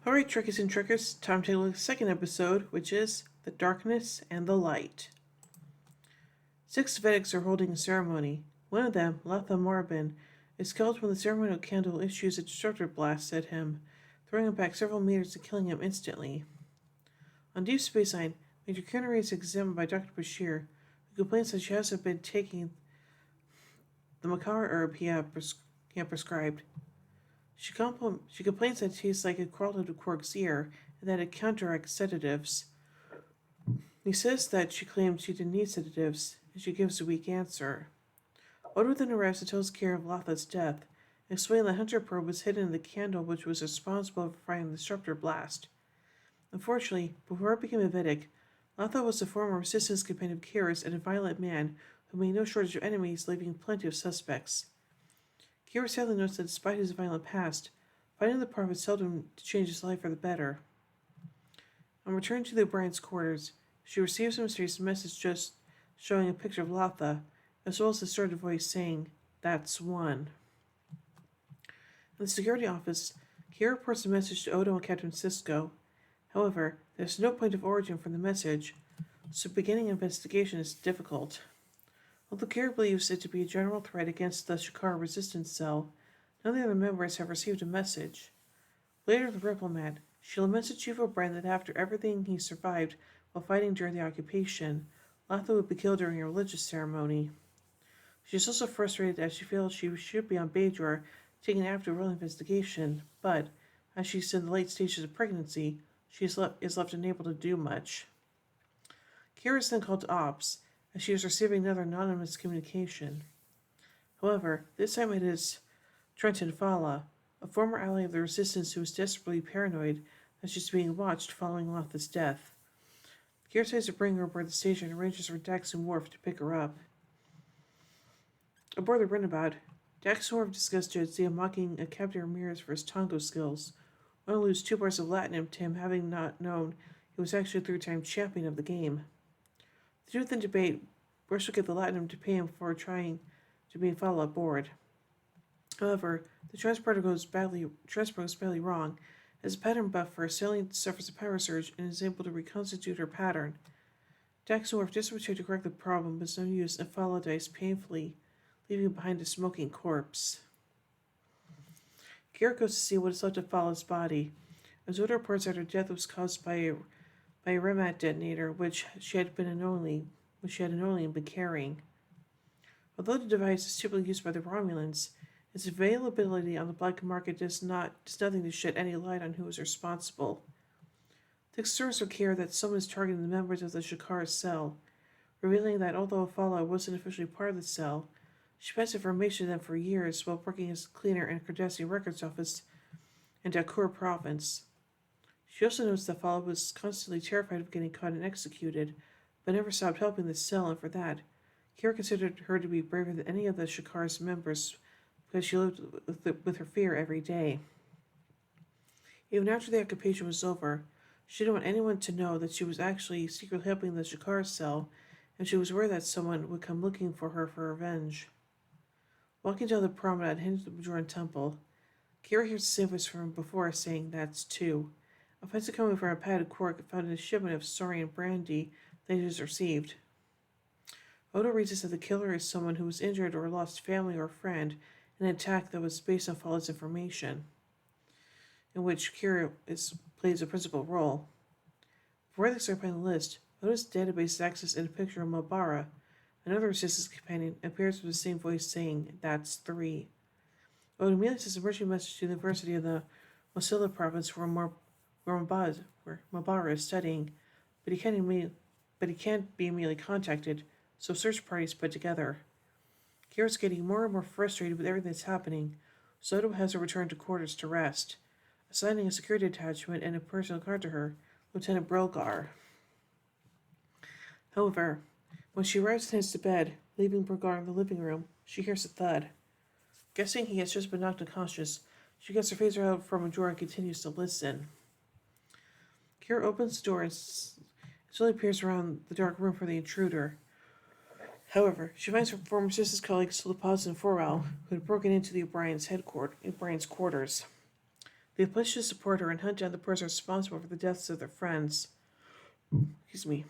Alright, Trekkies and Trekkers, time to take a look at the second episode, which is The Darkness and the Light. 6 Vedics are holding a ceremony. One of them, Latha Marbin, is killed when the ceremonial candle issues a disruptor blast at him, throwing him back several meters and killing him instantly. On Deep Space Nine, Major Kinnery is examined by Dr. Bashir, who complains that she hasn't been taking the Makara herb he had prescribed. She complains that it tastes like it crawled out of Quark's ear and that it counteracts sedatives. He says that she claimed she didn't need sedatives, and she gives a weak answer. Odo then arrives and tells Kira of Latha's death, explaining that Hunter probe was hidden in the candle which was responsible for firing the disruptor blast. Unfortunately, before it became a Vedic, Latha was the former resistance companion of Kira's and a violent man who made no shortage of enemies, leaving plenty of suspects. Kira sadly notes that despite his violent past, finding the prophet seldom to change his life for the better. On return to the O'Brien's quarters, she receives a mysterious message just showing a picture of Latha, as well as a distorted voice saying, "That's one." In the security office, Kira reports the message to Odo and Captain Sisko. However, there's no point of origin for the message, so beginning an investigation is difficult. Although Kira believes it to be a general threat against the Shakar resistance cell, none of the other members have received a message. Later in the Ripplemat, she laments to Chief O'Brien that after everything he survived while fighting during the occupation, Latha would be killed during a religious ceremony. She is also frustrated as she feels she should be on Bajor taking after a real investigation, but as she's in the late stages of pregnancy, she is left unable to do much. Kira is then called to Ops, as she is receiving another anonymous communication. However, this time it is Trenton Fala, a former ally of the Resistance who is desperately paranoid that she's being watched following Latha's death. Kira tries to bring her aboard the station and arranges for Dax and Worf to pick her up. Aboard the runabout, Dax and Worf discuss Jadzia mocking a Captain Ramirez for his Tongo skills, one lose 2 bars of Latinum to him having not known he was actually a 3-time champion of the game. The two then debate where she'll get the Latinum to pay him for trying to be followed aboard. However, the transport goes badly wrong, as a pattern buff for sailing suffers a power surge and is able to reconstitute her pattern. Dax and Worf desperately to correct the problem, but is no use, and Fala dies painfully, leaving behind a smoking corpse. Kira goes to see what is left of Fala's body, as Odo reports that her death was caused by a Remat detonator, which she had unknowingly been carrying. Although the device is typically used by the Romulans, its availability on the black market does nothing to shed any light on who is responsible. The concerns are Kira that someone is targeting the members of the Shakar cell, revealing that although Fala wasn't officially part of the cell, she passed information to them for years while working as a cleaner in a Cardassian records office in Dakur province. She also notes that Fala was constantly terrified of getting caught and executed, but never stopped helping the cell, and for that, Kira considered her to be braver than any of the Shakar's members because she lived with her fear every day. Even after the occupation was over, she didn't want anyone to know that she was actually secretly helping the Shakar cell, and she was worried that someone would come looking for her for revenge. Walking down the promenade heading to the Bajoran temple, Kira hears the same voice from before saying, "That's 2. Offensive coming from a padded Quark found in a shipment of Saurian brandy they just received. Odo reasons that the killer is someone who was injured or lost family or friend in an attack that was based on Fala's information, in which Kira plays a principal role. Before they start playing the list, Odo's database access in a picture of Mabara, another resistance companion, appears with the same voice saying, "That's 3. Odo immediately sends a emergency message to the University of the Mosilla province where Mabara is studying, but he can't be immediately contacted, so a search party is put together. Kira's getting more and more frustrated with everything that's happening, so Odo has her return to quarters to rest, assigning a security detachment and a personal guard to her, Lieutenant Brilgar. However, when she arrives and heads to bed, leaving Brilgar in the living room, she hears a thud. Guessing he has just been knocked unconscious, she gets her phaser out from a drawer and continues to listen. Kira opens the door and slowly peers around the dark room for the intruder. However, she finds her former resistance colleagues Lapaz and Foral, who had broken into the O'Brien's quarters. They pledge to support her and hunt down the person responsible for the deaths of their friends. Excuse me.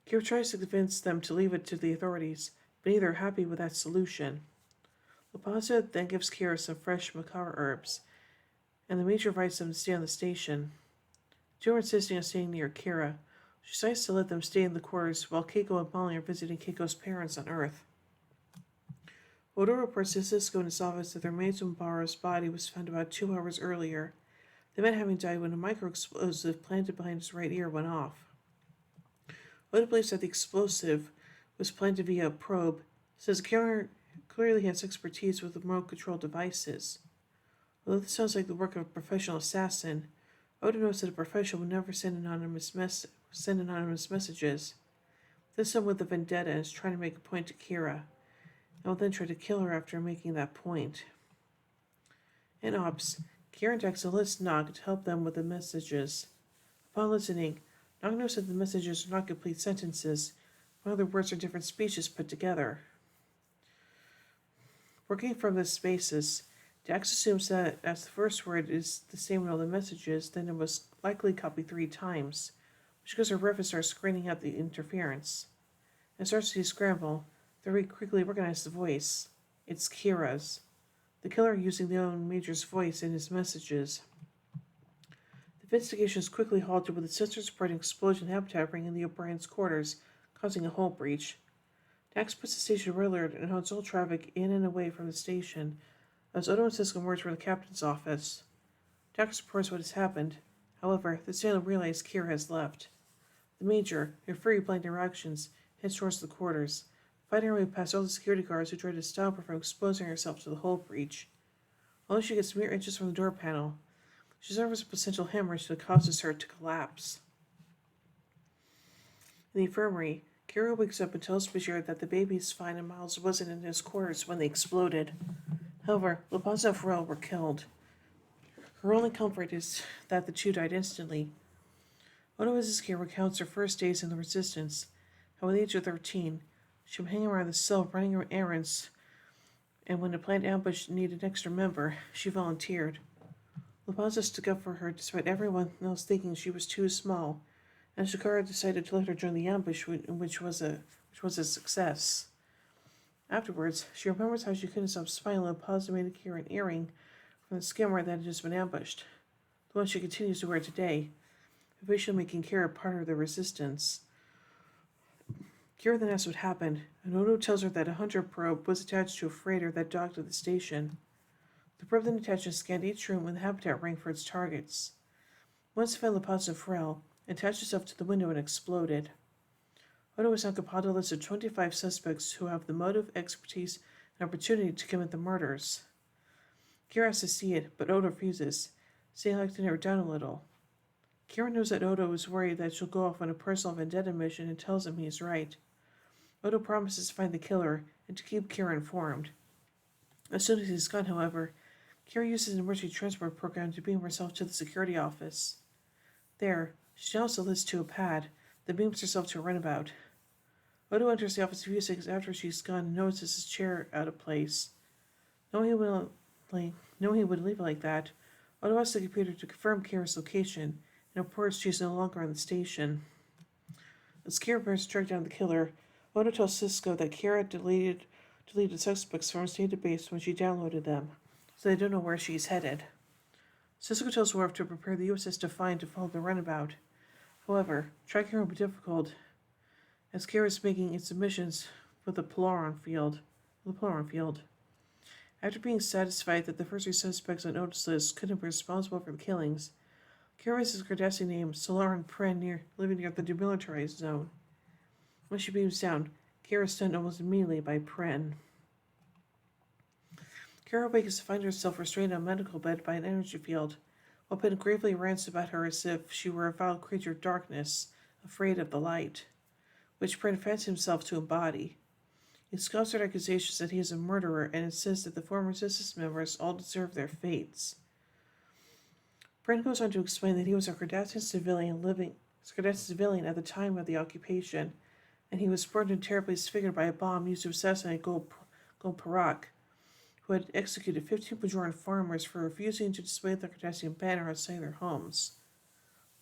Kira tries to convince them to leave it to the authorities, but neither are happy with that solution. Lapazza then gives Kira some fresh macabre herbs, and the Major invites them to stay on the station. Two are insisting on staying near Kira. She decides to let them stay in the quarters while Keiko and Molly are visiting Keiko's parents on Earth. Odo reports to Cisco in his office that their maid Zumbaro's body was found about 2 hours earlier, the man having died when a microexplosive planted behind his right ear went off. Odo believes that the explosive was planted via a probe, says the killer clearly has expertise with remote control devices. Although this sounds like the work of a professional assassin, Odo knows that a professional would never send anonymous messages. This one with a vendetta is trying to make a point to Kira, and will then try to kill her after making that point. In Ops, Kira and Dex enlist Nog to help them with the messages. Upon listening, Nog knows that the messages are not complete sentences, but other words or different speeches put together. Working from this basis, Dax assumes that as the first word is the same in all the messages, then it was likely copied 3 times, which gives her Rivet starts screening out the interference. And starts to scramble, they quickly recognize the voice. It's Kira's, the killer using the own Major's voice in his messages. The investigation is quickly halted with the sensors reporting explosion habitat ring in the O'Brien's quarters, causing a hull breach. Dax puts the station red alert and holds all traffic in and away from the station as Odo and Cisco emerge from the captain's office. Dax reports what has happened. However, they suddenly realize Kira has left. The Major, her fury-blind interactions, heads towards the quarters, fighting her way past all the security guards who try to stop her from exposing herself to the hull breach. Although she gets mere inches from the door panel, she suffers a potential hemorrhage that causes her to collapse. In the infirmary, Kira wakes up and tells Bashir that the baby is fine and Miles wasn't in his quarters when they exploded. However, Lapazza and Pharrell were killed. Her only comfort is that the two died instantly. Odo as Kira recounts her first days in the Resistance, how at the age of 13, she would hang around the cell running her errands, and when a planned ambush needed an extra member, she volunteered. Lapazza stuck up for her despite everyone else thinking she was too small, and Shakara decided to let her join the ambush, which was a success. Afterwards, she remembers how she couldn't stop smiling when Lapazza made Kira an earring from the skimmer that had just been ambushed, the one she continues to wear today, officially making Kira part of the Resistance. Kira then asks what happened, and Odo tells her that a hunter probe was attached to a freighter that docked at the station. The probe then attached and scanned each room in the habitat ring for its targets. Once it found Lapazza and Pharrell, it attached itself to the window and exploded. Odo has now compiled a list of 25 suspects who have the motive, expertise, and opportunity to commit the murders. Kira asks to see it, but Odo refuses, saying he'd like to narrow it down a little. Kira knows that Odo is worried that she'll go off on a personal vendetta mission and tells him he is right. Odo promises to find the killer and to keep Kira informed. As soon as he's gone, however, Kira uses an emergency transport program to beam herself to the security office. There, she also lifts to a pad that beams herself to a runabout. Odo enters the office a few seconds after she's gone and notices his chair out of place. Knowing he would leave it like that, Odo asks the computer to confirm Kira's location and reports she's no longer on the station. As Kira prepares to track down the killer, Odo tells Cisco that Kira deleted suspects from his database when she downloaded them, so they don't know where she's headed. Cisco tells Worf to prepare the USS Defiant to follow the runabout. However, tracking her will be difficult, as Kira is making its submissions for the Polaron field. After being satisfied that the first 3 suspects on Odo's list couldn't be responsible for the killings, Kira raises her Cardassian name Solaran Pren living near the demilitarized zone. When she beams down, Kira is stunned almost immediately by Pren. Kira awakens to find herself restrained on a medical bed by an energy field, while Pren gravely rants about her as if she were a vile creature of darkness, afraid of the light, which Pren fancies himself to embody. He scoffs at accusations that he is a murderer and insists that the former Resistance members all deserve their fates. Pren goes on to explain that he was a Cardassian civilian at the time of the occupation, and he was burned and terribly disfigured by a bomb used to assassinate Gul Parak, who had executed 15 Bajoran farmers for refusing to display the Cardassian banner outside their homes.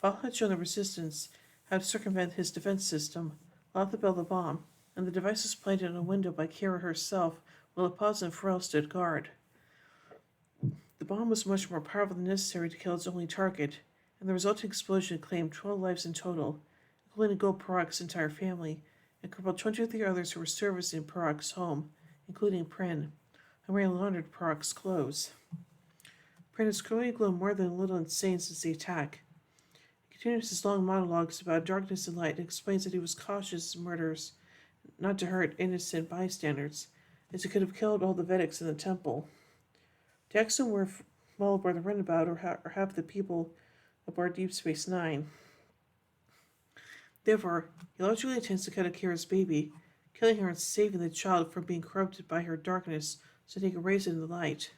Val had shown the resistance how to circumvent his defense system, Loth built the bomb, and the device was planted in a window by Kira herself while Paz and Pharrell stood guard. The bomb was much more powerful than necessary to kill its only target, and the resulting explosion claimed 12 lives in total, including Gul Parak's entire family, and crippled 23 others who were servicing Parak's home, including Prin, who wearing laundered Parak's clothes. Prin has clearly grown more than a little insane since the attack. He continues his long monologues about darkness and light and explains that he was cautious in murders, not to hurt innocent bystanders, as he could have killed all the Vedics in the temple. To act somewhere well aboard the runabout or have the people aboard Deep Space Nine. Therefore, he logically intends to cut Akira's baby, killing her and saving the child from being corrupted by her darkness so that he can raise it in the light.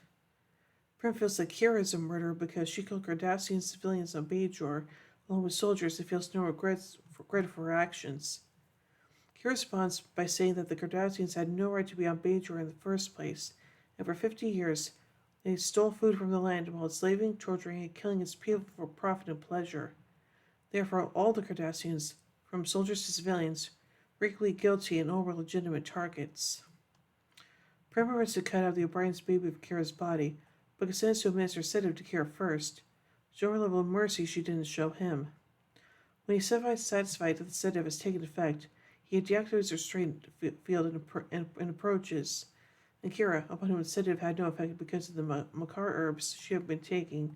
Prim feels that Kira is a murderer because she killed Cardassian civilians on Bajor, along with soldiers, and feels no regret for her actions. Kira responds by saying that the Cardassians had no right to be on Bajor in the first place, and for 50 years, they stole food from the land while enslaving, torturing, and killing its people for profit and pleasure. Therefore, all the Cardassians, from soldiers to civilians, were equally guilty and all were legitimate targets. Prim wants to cut out the O'Brien's baby of Kira's body, but consents to administer sedative to Kira first, show her level of mercy she didn't show him. When he's satisfied that the sedative has taken effect, he deactivates the restraint field and approaches. And Kira, upon whom the sedative had no effect because of the Makar herbs she has been taking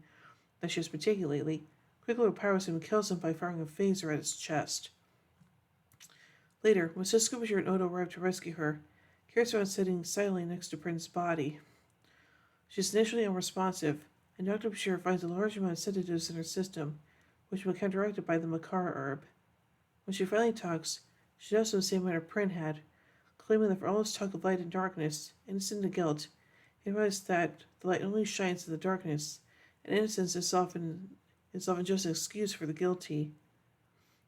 lately, quickly overpowers him and kills him by firing a phaser at his chest. Later, when Sisko, Bashir, and Odo arrive to rescue her, Kira's found sitting silently next to Prin's body. She's initially unresponsive, and Dr. Bashir finds a large amount of sedatives in her system, which have been counteracted by the Makar herb. When she finally talks, she does so the same manner Prin had, claiming that for all his talk of light and darkness, innocent and guilt, he realized that the light only shines in the darkness, and innocence is often just an excuse for the guilty.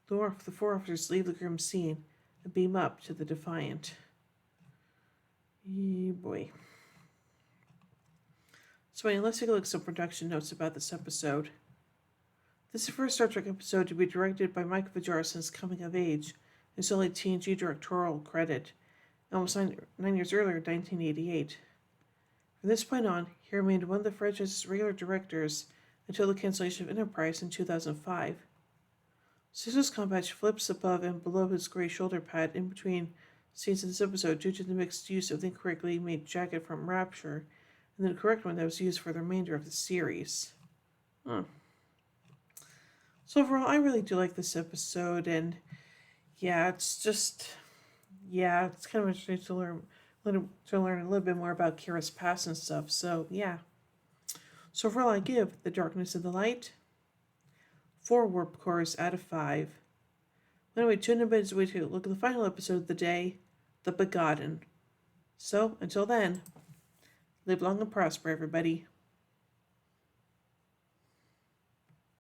The four officers leave the grim scene and beam up to the Defiant. Boy. So anyway, let's take a look at some production notes about this episode. This is the first Star Trek episode to be directed by Mike Vajara since Coming of Age, his only TNG directorial credit, almost 9 years earlier in 1988. From this point on, he remained one of the franchise's regular directors until the cancellation of Enterprise in 2005. Sisko's combat flips above and below his gray shoulder pad in between scenes in this episode due to the mixed use of the incorrectly made jacket from Rapture and the correct one that was used for the remainder of the series. So overall, I really do like this episode, and it's kind of interesting to learn a little bit more about Kira's past and stuff. So yeah. So overall, I give The Darkness and the Light 4 warp cores out of 5. Anyway, tune in as we take a look at the final episode of the day, The Begotten. So until then, live long and prosper, everybody.